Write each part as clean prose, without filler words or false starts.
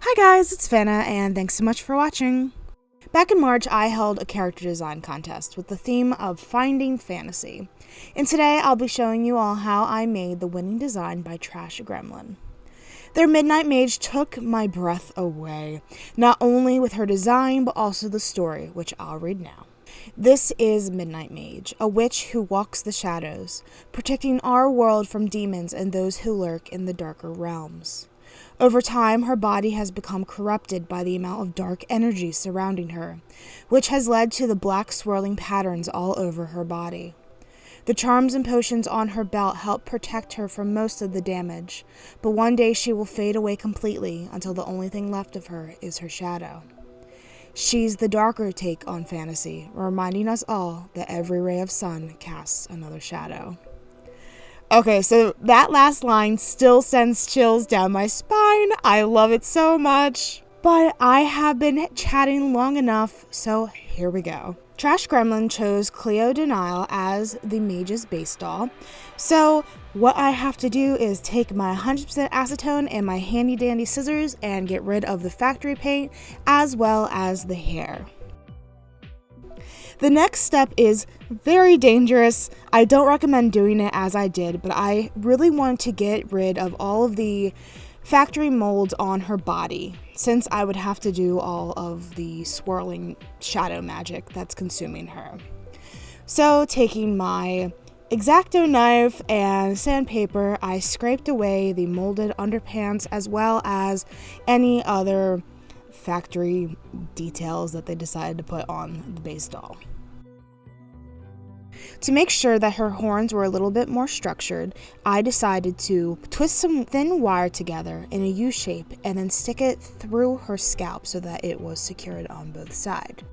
Hi guys, it's Fana, and thanks so much for watching. Back in March, I held a character design contest with the theme of finding fantasy. And today, I'll be showing you all how I made the winning design by Trash Gremlin. Their Midnight Mage took my breath away, not only with her design, but also the story, which I'll read now. This is Midnight Mage, a witch who walks the shadows, protecting our world from demons and those who lurk in the darker realms. Over time, her body has become corrupted by the amount of dark energy surrounding her, which has led to the black swirling patterns all over her body. The charms and potions on her belt help protect her from most of the damage, but one day she will fade away completely until the only thing left of her is her shadow. She's the darker take on fantasy, reminding us all that every ray of sun casts another shadow. Okay, so that last line still sends chills down my spine. I love it so much. But I have been chatting long enough, so here we go. Trash Gremlin chose Cleo Denial as the mage's base doll. So what I have to do is take my 100% acetone and my handy dandy scissors and get rid of the factory paint as well as the hair. The next step is very dangerous. I don't recommend doing it as I did, but I really want to get rid of all of the factory molds on her body, since I would have to do all of the swirling shadow magic that's consuming her. So taking my X-Acto knife and sandpaper, I scraped away the molded underpants as well as any other factory details that they decided to put on the base doll. To make sure that her horns were a little bit more structured, I decided to twist some thin wire together in a U shape and then stick it through her scalp so that it was secured on both sides.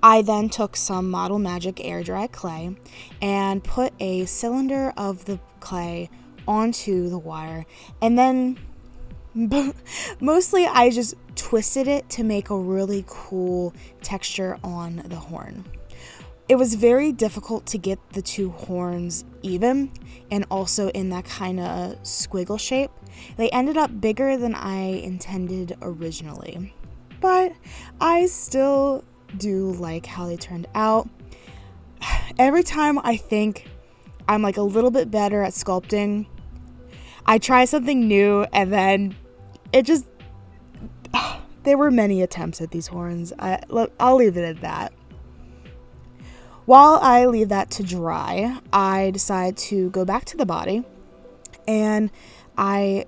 I then took some Model Magic air dry clay and put a cylinder of the clay onto the wire, and then mostly I just twisted it to make a really cool texture on the horn. It was very difficult to get the two horns even and also in that kind of squiggle shape. They ended up bigger than I intended originally, but I still do like how they turned out. Every time I think I'm like a little bit better at sculpting, I try something new and then there were many attempts at these horns. I'll leave it at that. While I leave that to dry, I decide to go back to the body and I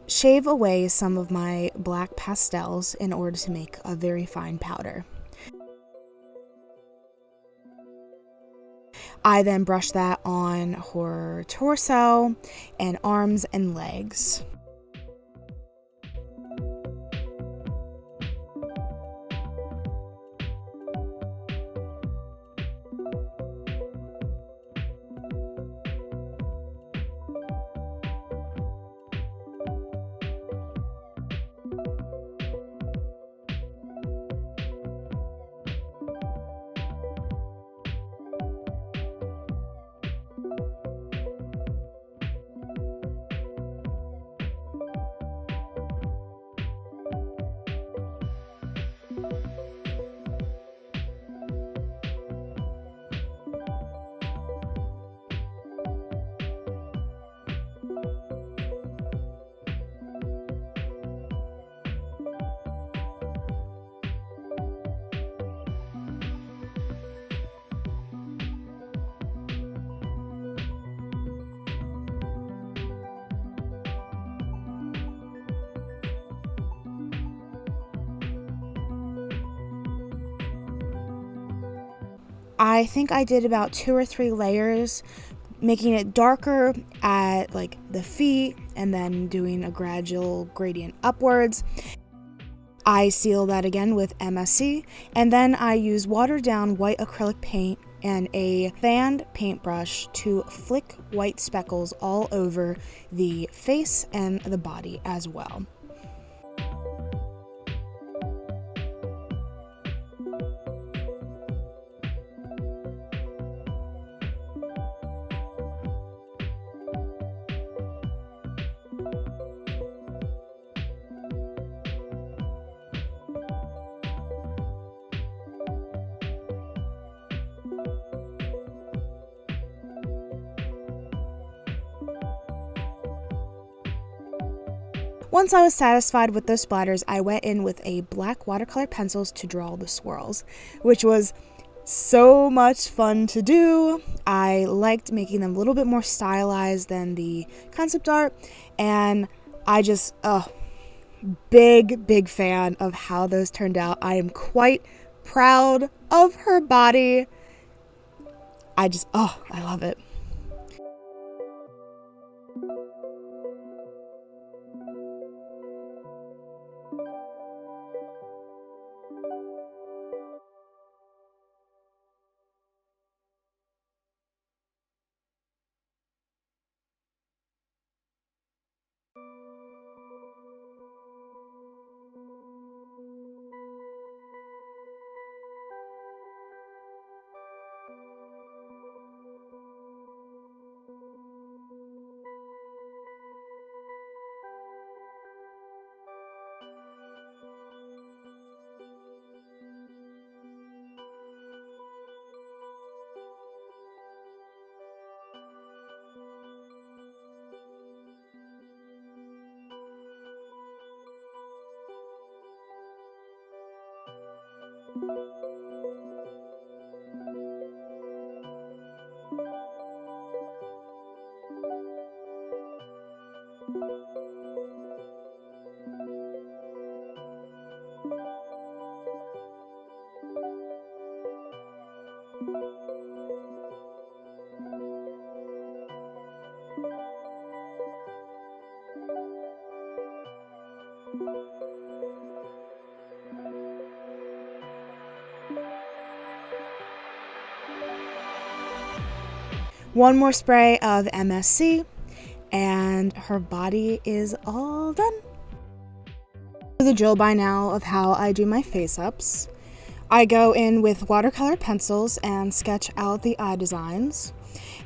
shave away some of my black pastels in order to make a very fine powder. I then brush that on her torso and arms and legs. I think I did about 2 or 3 layers, making it darker at like the feet and then doing a gradual gradient upwards. I seal that again with MSC, and then I use watered down white acrylic paint and a fanned paintbrush to flick white speckles all over the face and the body as well. Once I was satisfied with those splatters, I went in with a black watercolor pencils to draw the swirls, which was so much fun to do. I liked making them a little bit more stylized than the concept art, and I just, big fan of how those turned out. I am quite proud of her body. I love it. One more spray of MSC, and her body is all done. The drill by now of how I do my face ups. I go in with watercolor pencils and sketch out the eye designs,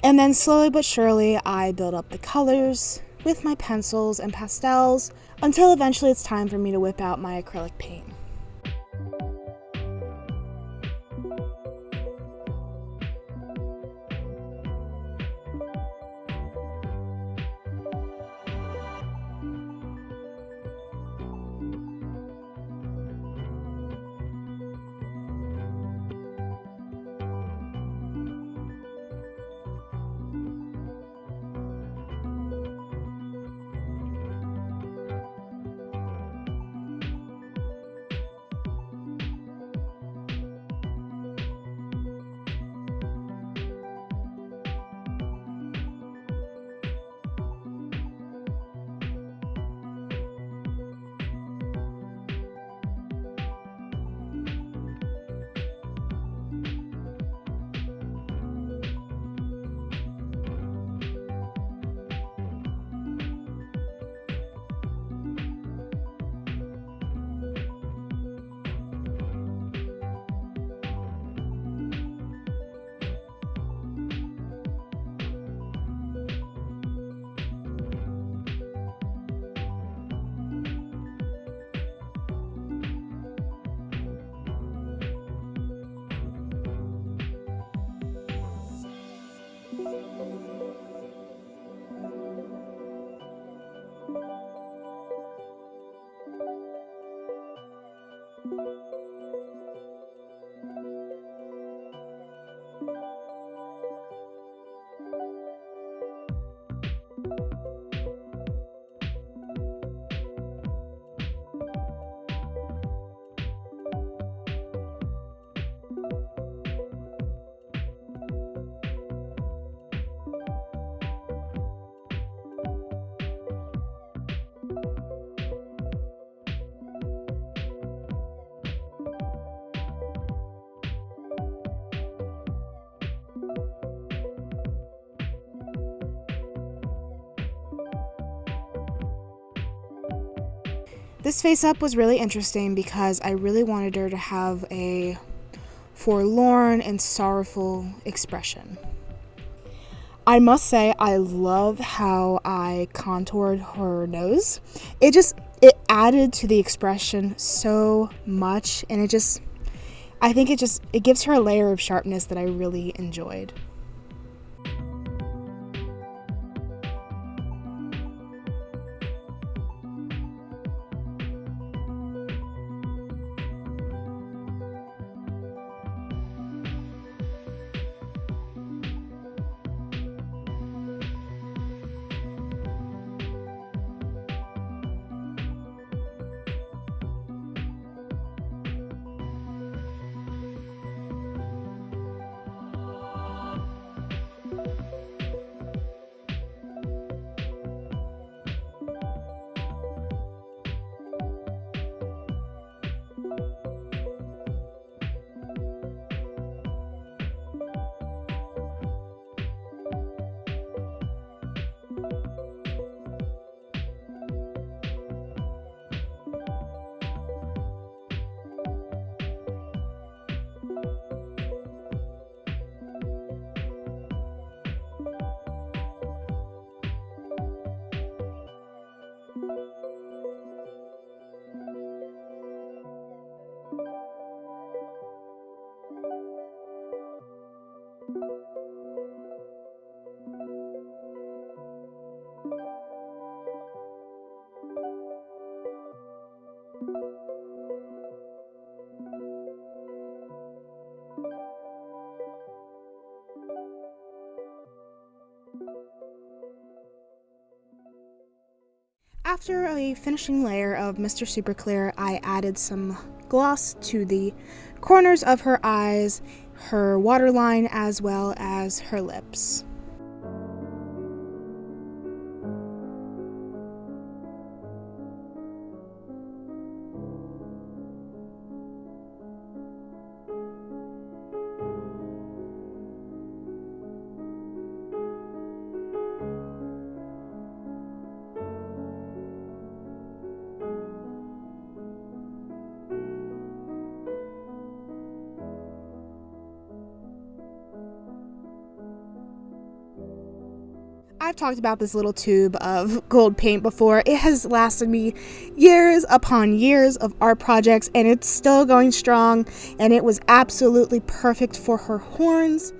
and then slowly but surely I build up the colors with my pencils and pastels until eventually it's time for me to whip out my acrylic paint. This face up was really interesting because I really wanted her to have a forlorn and sorrowful expression. I must say I love how I contoured her nose. It added to the expression so much, and I think it gives her a layer of sharpness that I really enjoyed. After a finishing layer of Mr. Super Clear, I added some gloss to the corners of her eyes, her waterline, as well as her lips. I've talked about this little tube of gold paint before. It has lasted me years upon years of art projects, and it's still going strong, and it was absolutely perfect for her horns.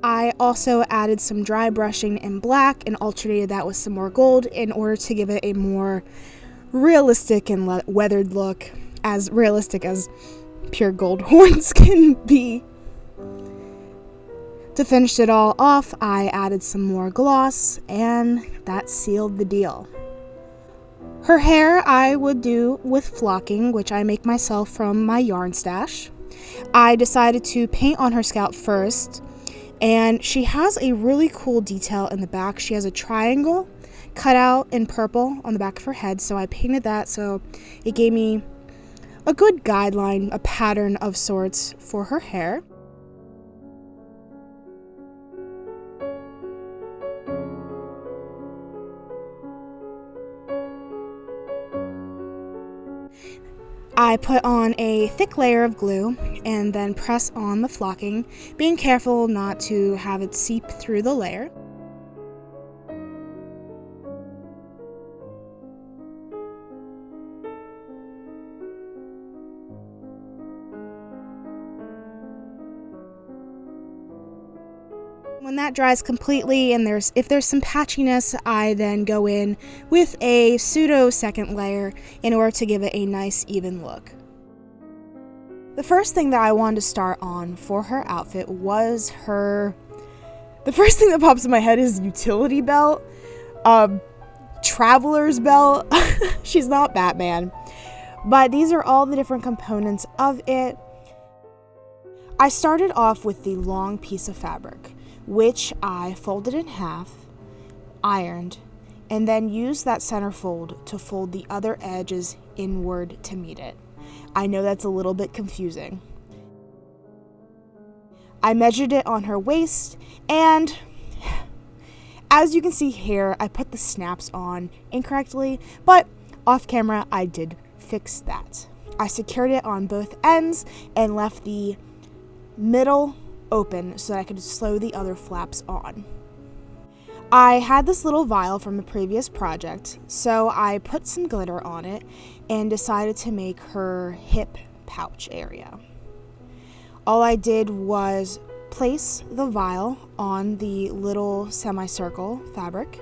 I also added some dry brushing in black and alternated that with some more gold in order to give it a more realistic and weathered look, as realistic as pure gold horns can be. To finish it all off, I added some more gloss, and that sealed the deal. Her hair I would do with flocking, which I make myself from my yarn stash. I decided to paint on her scalp first, and she has a really cool detail in the back. She has a triangle cut out in purple on the back of her head, so I painted that so it gave me a good guideline, a pattern of sorts for her hair. I put on a thick layer of glue and then press on the flocking, being careful not to have it seep through the layer. When that dries completely and if there's some patchiness, I then go in with a pseudo second layer in order to give it a nice even look. The first thing that I wanted to start on for her outfit was the first thing that pops in my head is utility belt, traveler's belt. She's not Batman, but these are all the different components of it. I started off with the long piece of fabric, which I folded in half, ironed, and then used that center fold to fold the other edges inward to meet it. I know that's a little bit confusing. I measured it on her waist, and as you can see here, I put the snaps on incorrectly, but off camera I did fix that. I secured it on both ends and left the middle open so that I could sew the other flaps on. I had this little vial from a previous project, so I put some glitter on it and decided to make her hip pouch area. All I did was place the vial on the little semicircle fabric,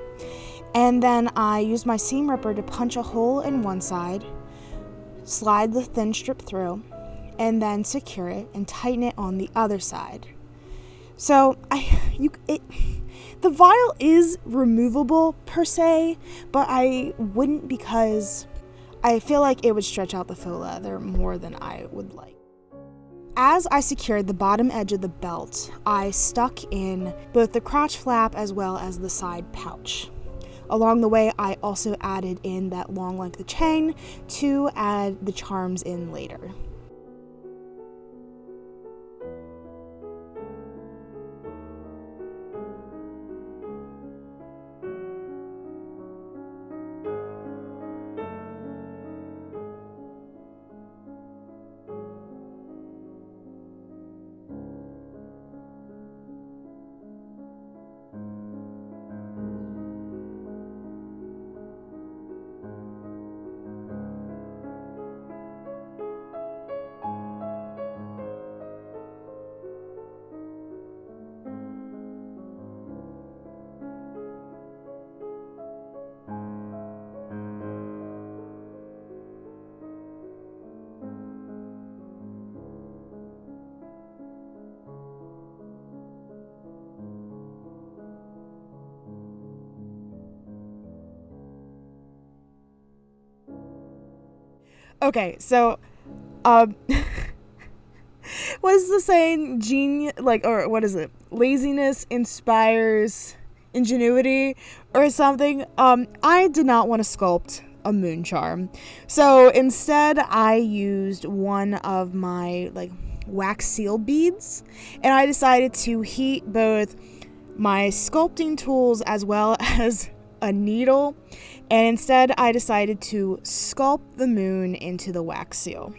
and then I used my seam ripper to punch a hole in one side, slide the thin strip through, and then secure it and tighten it on the other side. So the vial is removable per se, but I wouldn't because I feel like it would stretch out the faux leather more than I would like. As I secured the bottom edge of the belt, I stuck in both the crotch flap as well as the side pouch. Along the way, I also added in that long length of chain to add the charms in later. Okay, so, um, what is the saying? Genius, like, or what is it? Laziness inspires ingenuity or something. I did not want to sculpt a moon charm. So instead, I used one of my, like, wax seal beads, and I decided to heat both my sculpting tools as well as a needle, and instead I decided to sculpt the moon into the wax seal.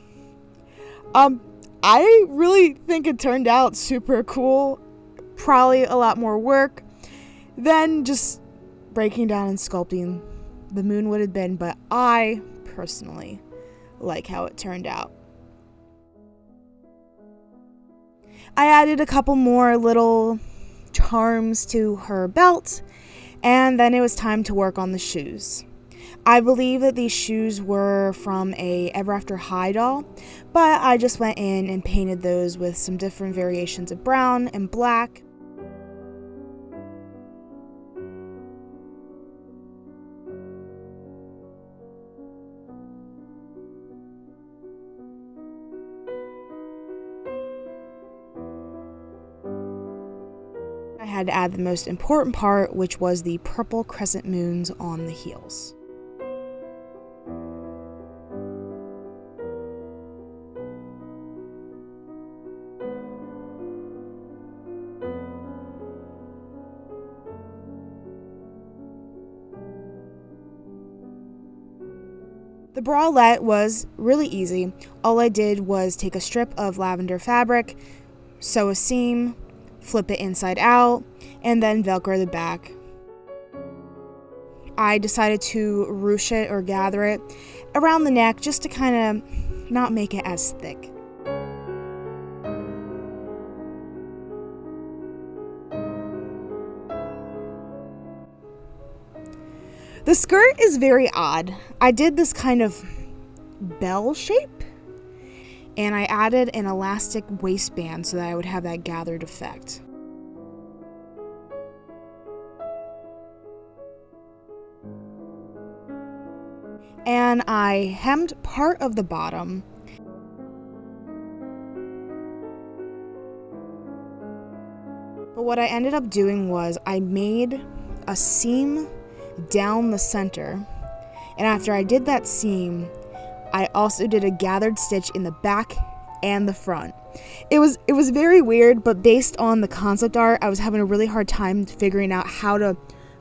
I really think it turned out super cool. Probably a lot more work than just breaking down and sculpting the moon would have been, but I personally like how it turned out. I added a couple more little charms to her belt, and then it was time to work on the shoes. I believe that these shoes were from a Ever After High doll, but I just went in and painted those with some different variations of brown and black. I had to add the most important part, which was the purple crescent moons on the heels. The bralette was really easy. All I did was take a strip of lavender fabric, sew a seam, flip it inside out, and then Velcro the back. I decided to ruche it or gather it around the neck just to kind of not make it as thick. The skirt is very odd. I did this kind of bell shape, and I added an elastic waistband so that I would have that gathered effect. And I hemmed part of the bottom. But what I ended up doing was I made a seam down the center, and after I did that seam, I also did a gathered stitch in the back and the front. It was very weird, but based on the concept art, I was having a really hard time figuring out how to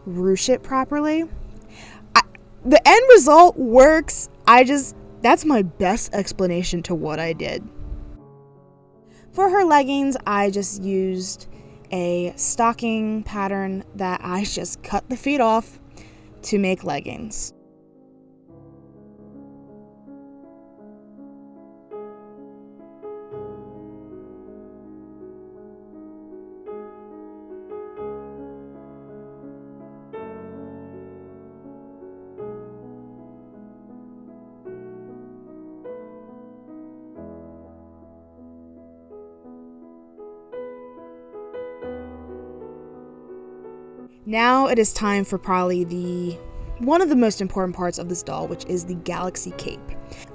ruche it properly. The end result works. That's my best explanation to what I did. For her leggings, I just used a stocking pattern that I just cut the feet off to make leggings. Now it is time for probably one of the most important parts of this doll, which is the galaxy cape.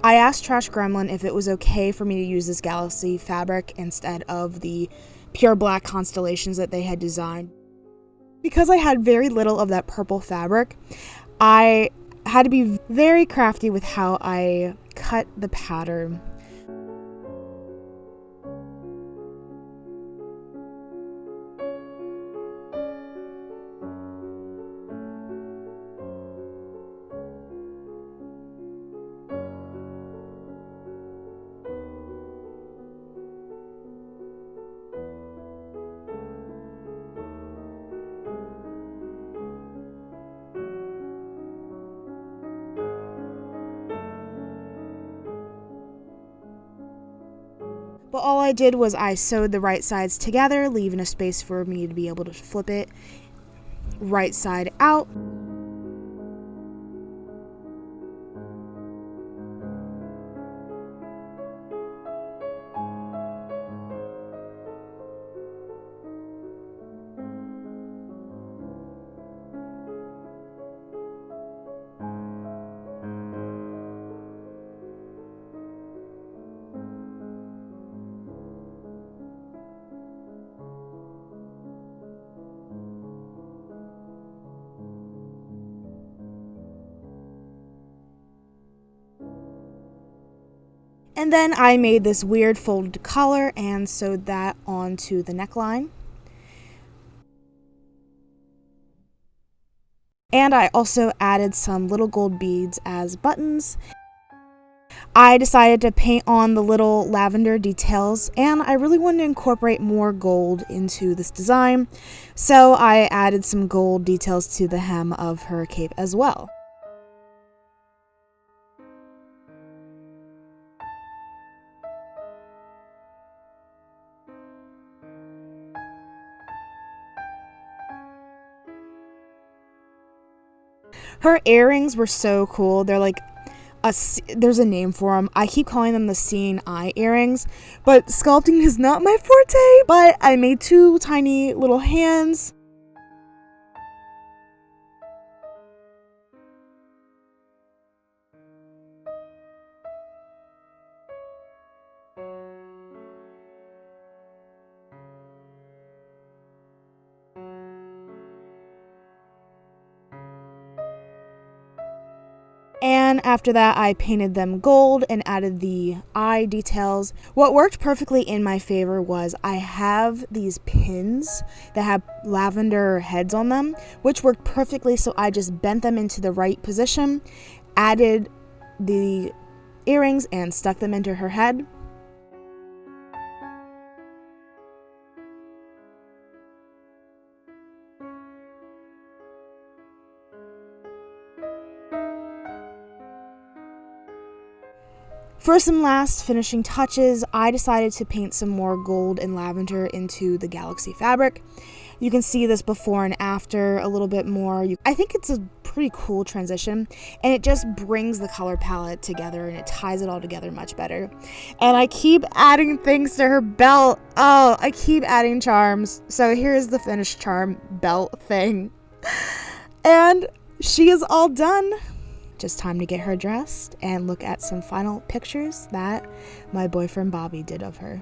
I asked Trash Gremlin if it was okay for me to use this galaxy fabric instead of the pure black constellations that they had designed. Because I had very little of that purple fabric, I had to be very crafty with how I cut the pattern. But all I did was I sewed the right sides together, leaving a space for me to be able to flip it right side out. And then I made this weird folded collar and sewed that onto the neckline. And I also added some little gold beads as buttons. I decided to paint on the little lavender details, and I really wanted to incorporate more gold into this design, so I added some gold details to the hem of her cape as well. Her earrings were so cool. They're like there's a name for them. I keep calling them the seeing eye earrings, but sculpting is not my forte. But I made two tiny little hands. And after that, I painted them gold and added the eye details. What worked perfectly in my favor was I have these pins that have lavender heads on them, which worked perfectly, so I just bent them into the right position, added the earrings, and stuck them into her head. For some last finishing touches, I decided to paint some more gold and lavender into the galaxy fabric. You can see this before and after a little bit more. I think it's a pretty cool transition, and it just brings the color palette together and it ties it all together much better. And I keep adding things to her belt. Oh, I keep adding charms. So here's the finished charm belt thing. And she is all done. Just time to get her dressed and look at some final pictures that my boyfriend Bobby did of her.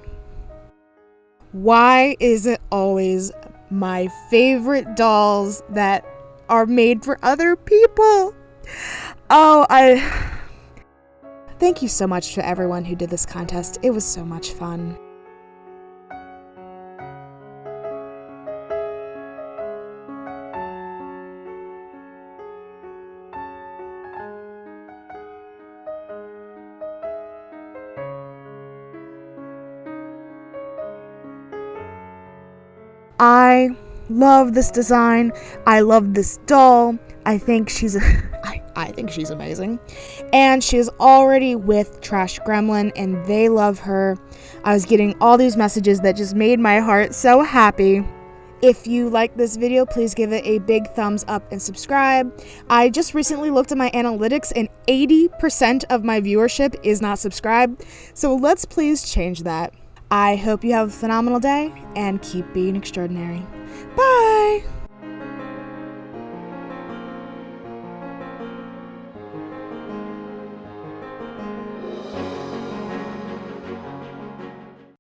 Why is it always my favorite dolls that are made for other people? Thank you so much to everyone who did this contest. It was so much fun. I love this design. I love this doll. I think she's amazing. And she is already with Trash Gremlin and they love her. I was getting all these messages that just made my heart so happy. If you like this video, please give it a big thumbs up and subscribe. I just recently looked at my analytics and 80% of my viewership is not subscribed. So let's please change that. I hope you have a phenomenal day and keep being extraordinary. Bye!